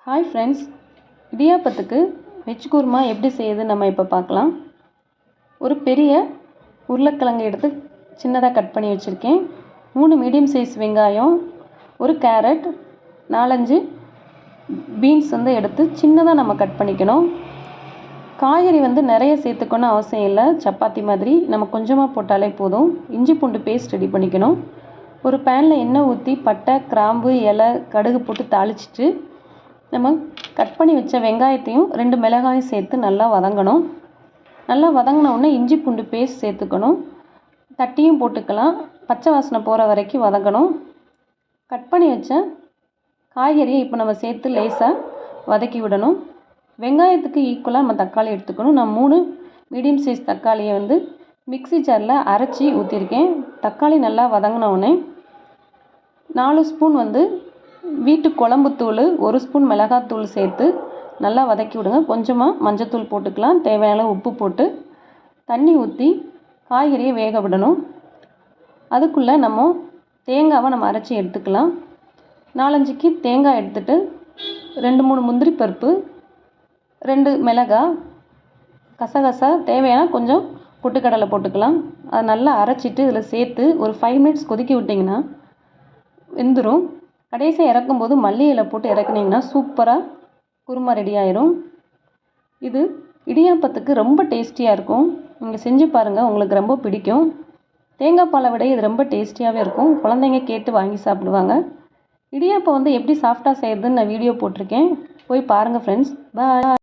Hi friends, இடியாப்பத்துக்கு veg kurma எப்படி செய்யுதுன்னு நம்ம இப்போ பார்க்கலாம். ஒரு பெரிய உருளைக்கிழங்கு எடுத்து சின்னதாக கட் பண்ணி வச்சுருக்கேன். 3 மீடியம் சைஸ் வெங்காயம், ஒரு கேரட், 4-5 பீன்ஸ் எடுத்து சின்னதாக நம்ம கட் பண்ணிக்கணும். காய்கறி நிறைய சேர்த்துக்கணும் அவசியம் இல்லை. சப்பாத்தி மாதிரி நம்ம கொஞ்சமாக போட்டாலே போதும். இஞ்சி பூண்டு பேஸ்ட் ரெடி பண்ணிக்கணும். ஒரு பேனில் எண்ணெய் ஊற்றி பட்டை, கிராம்பு, இலை, கடுகு போட்டு தாளிச்சிட்டு நம்ம கட் பண்ணி வச்ச வெங்காயத்தையும் 2 மிளகாயும் சேர்த்து நல்லா வதங்கணும். நல்லா வதங்கின உடனே இஞ்சி பூண்டு பேஸ்ட் சேர்த்துக்கணும். தட்டியும் போட்டுக்கலாம். பச்சை வாசனை போகிற வரைக்கும் வதங்கணும். கட் பண்ணி வச்ச காய்கறியை இப்போ நம்ம சேர்த்து லேசாக வதக்கி விடணும். வெங்காயத்துக்கு ஈக்குவலாக நம்ம தக்காளி எடுத்துக்கணும். நான் 3 மீடியம் சைஸ் தக்காளியை மிக்ஸி ஜாரில் அரைச்சி ஊற்றிருக்கேன். தக்காளி நல்லா வதங்கின உடனே 4 ஸ்பூன் வீட்டு குழம்புத்தூள், 1 ஸ்பூன் மிளகாத்தூள் சேர்த்து நல்லா வதக்கி விடுங்க. கொஞ்சமாக மஞ்சத்தூள் போட்டுக்கலாம். தேவையான உப்பு போட்டு தண்ணி ஊற்றி காய்கறியை வேக விடணும். அதுக்குள்ளே நம்ம தேங்காவை நம்ம அரைச்சி எடுத்துக்கலாம். 4-5 தேங்காய் எடுத்துகிட்டு 2-3 முந்திரி பருப்பு, 2 மிளகாய், கசகசா, தேவையான கொஞ்சம் பொட்டுக்கடலை போட்டுக்கலாம். அதை நல்லா அரைச்சிட்டு இதில் சேர்த்து ஒரு 5 மினிட்ஸ் கொதிக்க விட்டிங்கன்னா வெந்துடும். கடைசியாக இறக்கும்போது மல்லி இலை போட்டு இறக்குனிங்கன்னா சூப்பராக குருமா ரெடி ஆயிரும். இது இடியாப்பத்துக்கு ரொம்ப டேஸ்டியாக இருக்கும். நீங்கள் செஞ்சு பாருங்கள், உங்களுக்கு ரொம்ப பிடிக்கும். தேங்காய் பாலை விட இது ரொம்ப டேஸ்டியாகவே இருக்கும். குழந்தைங்க கேட்டு வாங்கி சாப்பிடுவாங்க. இடியாப்பம் எப்படி சாஃப்டாக செய்கிறதுன்னு நான் வீடியோ போட்டிருக்கேன். போய் பாருங்கள் ஃப்ரெண்ட்ஸ். பாய்.